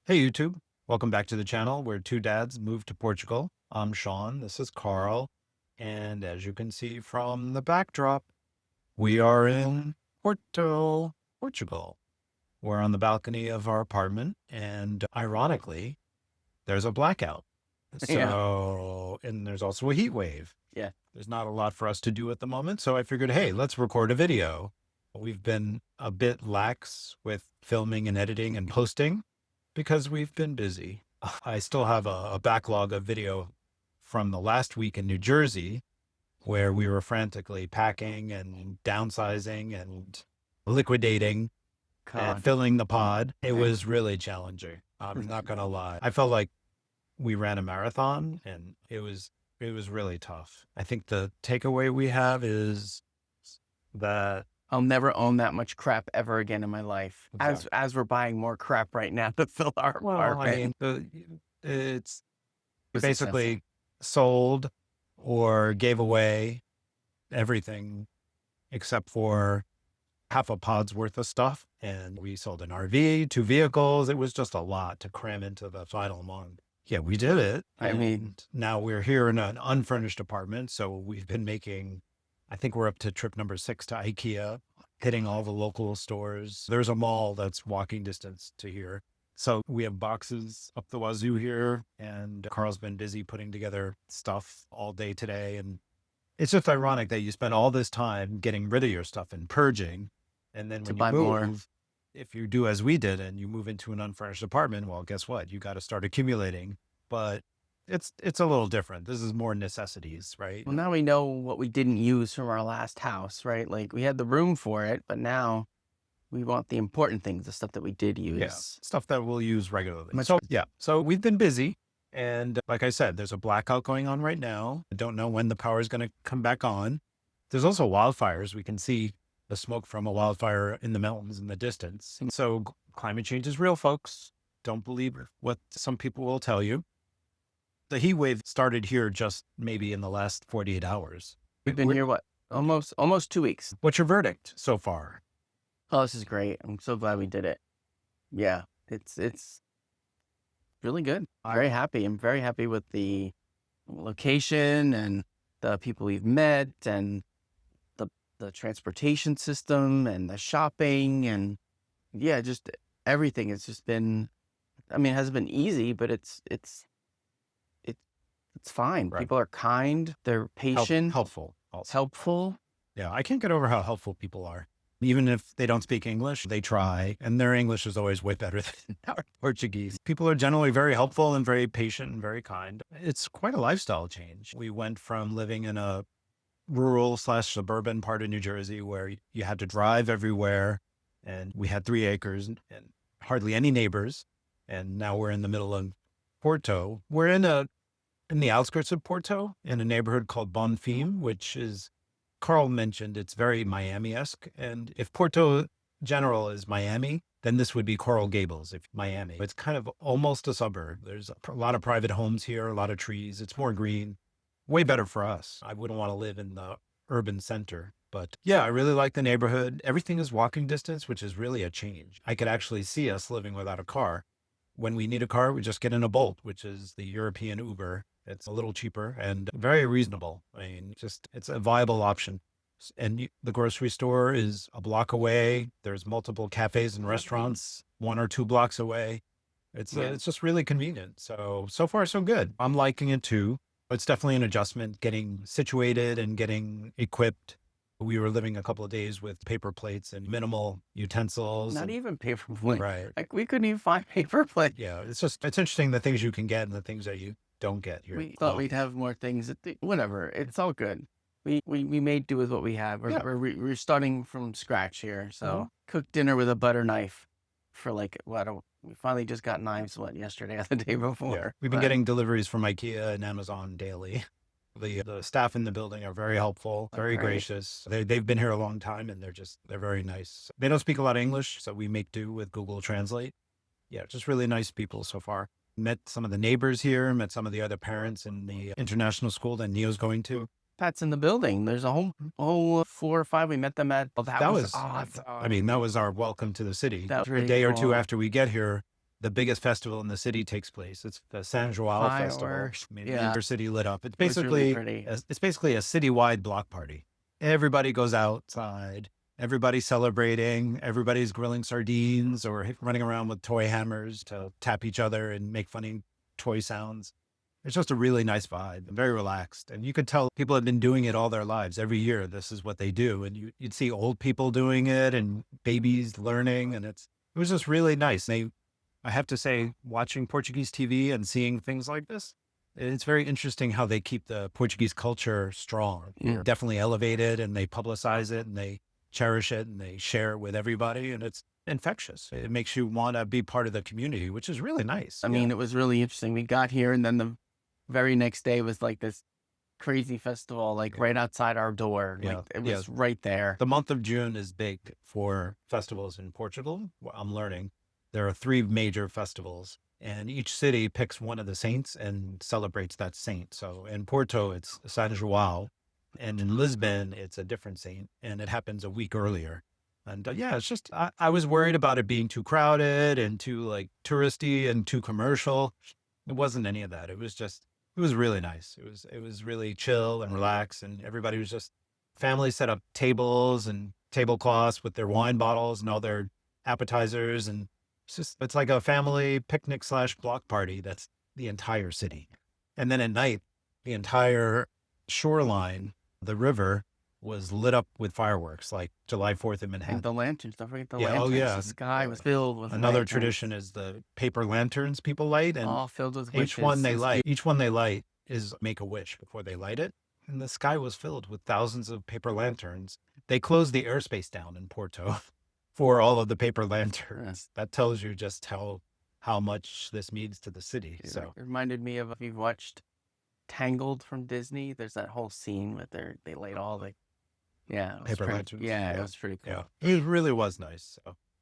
Hey YouTube, welcome back to the channel where two dads moved to Portugal. I'm Sean, this is Carl, and as you can see from the backdrop, we are in Porto, Portugal. We're on the balcony of our apartment, and ironically, there's a blackout. Yeah. And there's also a heat wave. Yeah. There's not a lot for us to do at the moment, so I figured, hey, let's record a video. We've been a bit lax with filming and editing and posting because we've been busy. I still have a backlog of video from the last week in New Jersey where we were frantically packing and downsizing and liquidating and God. filling the pod. It Okay. was really challenging. I'm not going to lie. I felt like we ran a marathon and it was really tough. I think the takeaway we have is that I'll never own that much crap ever again in my life. As we're buying more crap right now to fill our apartment. it's Was expensive. basically sold or gave away everything except for half a pod's worth of stuff. And we sold an RV, two vehicles. It was just a lot to cram into the final month. Yeah, we did it. I mean, Now we're here in an unfurnished apartment. So we've been making, I think we're up to trip number 6 to IKEA, hitting all the local stores. There's a mall that's walking distance to here. So we have boxes up the wazoo here, and Carl's been busy putting together stuff all day today. And it's just ironic that you spend all this time getting rid of your stuff and purging. And then to when you buy more. move, if you do as we did and you move into an unfurnished apartment, well, guess what? You got to start accumulating. But it's a little different. This is more necessities, right? Well, now we know what we didn't use from our last house, right? Like we had the room for it, but now we want the important things, the stuff that we did use. Yeah, stuff that we'll use regularly. Much- So we've been busy. And like I said, there's a blackout going on right now. I don't know when the power is going to come back on. There's also wildfires. We can see the smoke from a wildfire in the mountains in the distance. So climate change is real, folks. Don't believe what some people will tell you. The heat wave started here just maybe in the last 48 hours. We've been here, what? Almost 2 weeks. What's your verdict so far? Oh, this is great. I'm so glad we did it. Yeah. It's really good. I'm very happy. I'm very happy with the location and the people we've met and the transportation system and the shopping and yeah, just everything. It's just been, I mean, it hasn't been easy, but it's fine. Right. People are kind. They're patient, Helpful. Also. helpful. Yeah, I can't get over how helpful people are. Even if they don't speak English, they try, and their English is always way better than our Portuguese. People are generally very helpful and very patient and very kind. It's quite a lifestyle change. We went from living in a rural/suburban part of New Jersey where you had to drive everywhere, and we had 3 acres and hardly any neighbors. And now we're in the middle of Porto. We're in the outskirts of Porto in a neighborhood called Bonfim, which is, Carl mentioned, it's very Miami-esque. And if Porto General is Miami, then this would be Coral Gables, if Miami. It's kind of almost a suburb. There's a lot of private homes here, a lot of trees. It's more green, way better for us. I wouldn't want to live in the urban center. But yeah, I really like the neighborhood. Everything is walking distance, which is really a change. I could actually see us living without a car. When we need a car, we just get in a Bolt, which is the European Uber. It's a little cheaper and very reasonable. I mean, it's a viable option. And the grocery store is a block away. There's multiple cafes and restaurants 1 or 2 blocks away. It's just really convenient. So far, so good. I'm liking it too. It's definitely an adjustment getting situated and getting equipped. We were living a couple of days with paper plates and minimal utensils. Not even paper plate. Right. Like we couldn't even find paper plate. Yeah. It's interesting the things you can get and the things that you don't get here. We thought we'd have more things. Whatever. It's all good. We made do with what we have. We're starting from scratch here. So cooked dinner with a butter knife for like, we finally just got knives, yesterday or the day before. Yeah. We've been getting deliveries from IKEA and Amazon daily. The staff in the building are very helpful, very gracious. They've been here a long time and they're very nice. They don't speak a lot of English, so we make do with Google Translate. Yeah, just really nice people so far. Met some of the neighbors here, met some of the other parents in the international school that Neo's going to. Pat's in the building. There's a whole 4 or 5. We met them at. That was awesome. I mean, that was our welcome to the city. That was really a day or 2 cool. after we get here, the biggest festival in the city takes place. It's the San João Festival. Fireworks. I mean, the Yeah. entire city lit up. It was really pretty. It's basically a citywide block party. Everybody goes outside. Everybody's celebrating. Everybody's grilling sardines or running around with toy hammers to tap each other and make funny toy sounds. It's just a really nice vibe and very relaxed. And you could tell people have been doing it all their lives. Every year, this is what they do. And you'd see old people doing it and babies learning. And it was just really nice. I have to say, watching Portuguese TV and seeing things like this, it's very interesting how they keep the Portuguese culture strong. Yeah. Definitely elevate it, and they publicize it, and they cherish it, and they share it with everybody. And it's infectious. It makes you want to be part of the community, which is really nice. I mean, it was really interesting. We got here, and then the very next day was like this crazy festival, like right outside our door. Yeah. Like it was right there. The month of June is big for festivals in Portugal. I'm learning there are 3 major festivals, and each city picks one of the saints and celebrates that saint. So in Porto, it's San João, and in Lisbon, it's a different saint, and it happens a week earlier. And yeah, it's just, I was worried about it being too crowded and too like touristy and too commercial. It wasn't any of that. It was really nice. It was really chill and relaxed, and everybody was just, families set up tables and tablecloths with their wine bottles and all their appetizers, and it's like a family picnic / block party. That's the entire city. And then at night, the entire shoreline, the river, was lit up with fireworks, like July 4th in Manhattan. And the lanterns, don't forget the Yeah, lanterns. oh, yeah. The sky was filled with Another lanterns. tradition is the paper lanterns people light, and all filled with each witches. one they light is make a wish before they light it. And the sky was filled with thousands of paper lanterns. They closed the airspace down in Porto for all of the paper lanterns. That tells you just how much this means to the city. Dude, So it reminded me of, if you've watched Tangled from Disney, there's that whole scene with they light all the it was paper pretty- lanterns. Yeah, it was pretty cool. Yeah, it really was nice.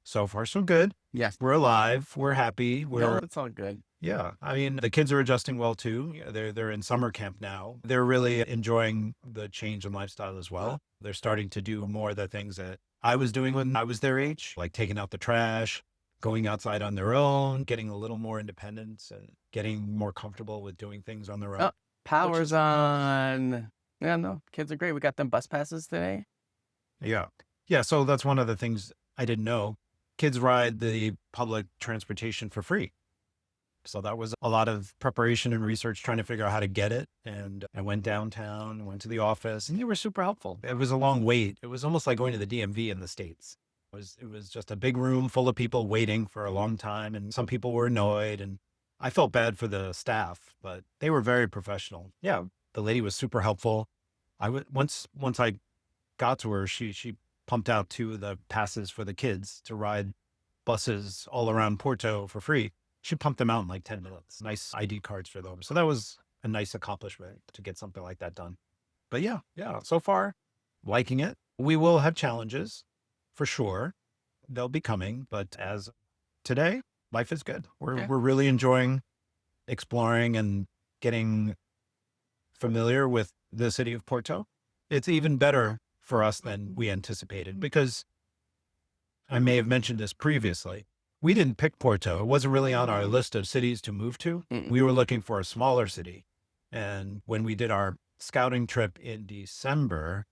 So far so good. Yes. We're alive. We're happy. No, it's all good. Yeah, I mean, the kids are adjusting well too. They're in summer camp now. They're really enjoying the change in lifestyle as well. They're starting to do more of the things that I was doing when I was their age, like taking out the trash, going outside on their own, getting a little more independence, and getting more comfortable with doing things on their own. Oh, power's on. Yeah, no, kids are great. We got them bus passes today. Yeah. Yeah. So that's one of the things I didn't know. Kids ride the public transportation for free. So that was a lot of preparation and research trying to figure out how to get it. And I went downtown, went to the office, and they were super helpful. It was a long wait. It was almost like going to the DMV in the States. It was just a big room full of people waiting for a long time. And some people were annoyed, and I felt bad for the staff, but they were very professional. Yeah. The lady was super helpful. Once I got to her, she pumped out 2 of the passes for the kids to ride buses all around Porto for free. She pumped them out in like 10 minutes. Nice ID cards for them. So that was a nice accomplishment to get something like that done. But yeah, so far, liking it. We will have challenges for sure. They'll be coming, but as today, life is good. We're really enjoying exploring and getting familiar with the city of Porto. It's even better for us than we anticipated, because I may have mentioned this previously. We didn't pick Porto. It wasn't really on our list of cities to move to. We were looking for a smaller city. And when we did our scouting trip in December,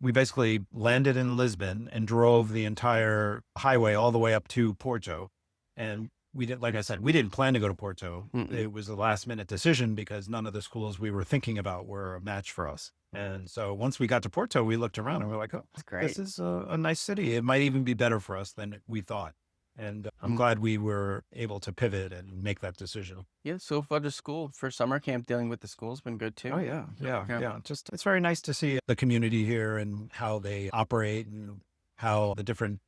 we basically landed in Lisbon and drove the entire highway all the way up to Porto. And like I said, we didn't plan to go to Porto. It was a last minute decision because none of the schools we were thinking about were a match for us. And so once we got to Porto, we looked around and we're like, oh, That's great. this is a nice city. It might even be better for us than we thought. And I'm glad we were able to pivot and make that decision. Yeah, so far the school for summer camp, dealing with the school's been good too. Oh, yeah. Just, it's very nice to see the community here and how they operate and how the different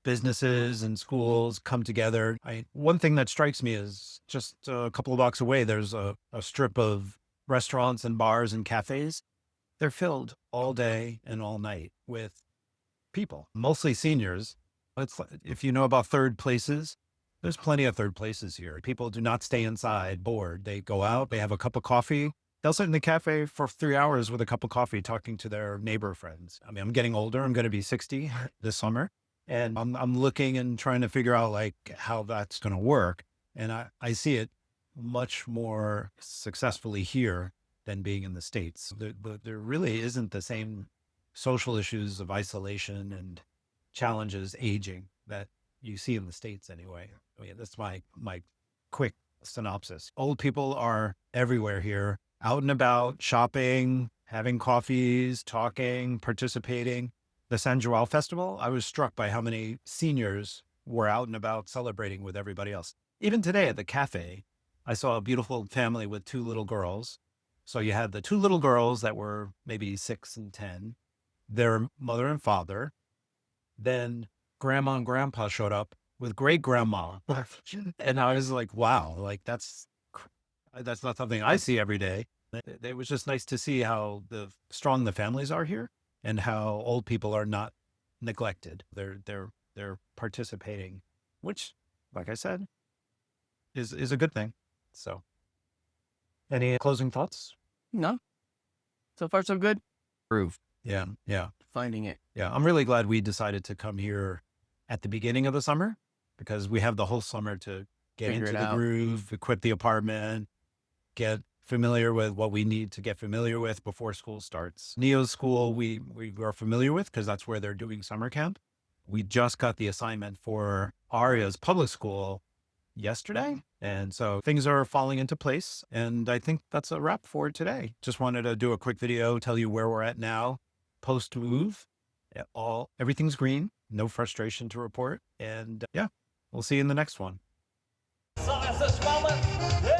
businesses and schools come together. One thing that strikes me is just a couple of blocks away, there's a strip of restaurants and bars and cafes. They're filled all day and all night with people, mostly seniors. If you know about third places, there's plenty of third places here. People do not stay inside bored. They go out, they have a cup of coffee. They'll sit in the cafe for 3 hours with a cup of coffee talking to their neighbor friends. I mean, I'm getting older. I'm going to be 60 this summer. And I'm looking and trying to figure out like how that's going to work. And I see it much more successfully here than being in the States. There really isn't the same social issues of isolation and challenges aging that you see in the States anyway. I mean, that's my quick synopsis. Old people are everywhere here, out and about, shopping, having coffees, talking, participating. The São João Festival, I was struck by how many seniors were out and about celebrating with everybody else. Even today at the cafe, I saw a beautiful family with two little girls. So you had the two little girls that were maybe 6 and 10, their mother and father. Then grandma and grandpa showed up with great grandma. And I was like, wow, like that's not something I see every day. It was just nice to see how strong the families are here and how old people are not neglected. They're participating, which, like I said, is a good thing. So, any closing thoughts? No, so far so good. Proof. Yeah, yeah, Finding it. yeah. I'm really glad we decided to come here at the beginning of the summer because we have the whole summer to get Figure into it the out. groove, equip the apartment, get familiar with what we need to get familiar with before school starts. Neo's school, we are familiar with because that's where they're doing summer camp. We just got the assignment for Aria's public school yesterday. And so things are falling into place. And I think that's a wrap for today. Just wanted to do a quick video, tell you where we're at now, post move. Everything's green, no frustration to report. And yeah, we'll see you in the next one. Só essas palmas.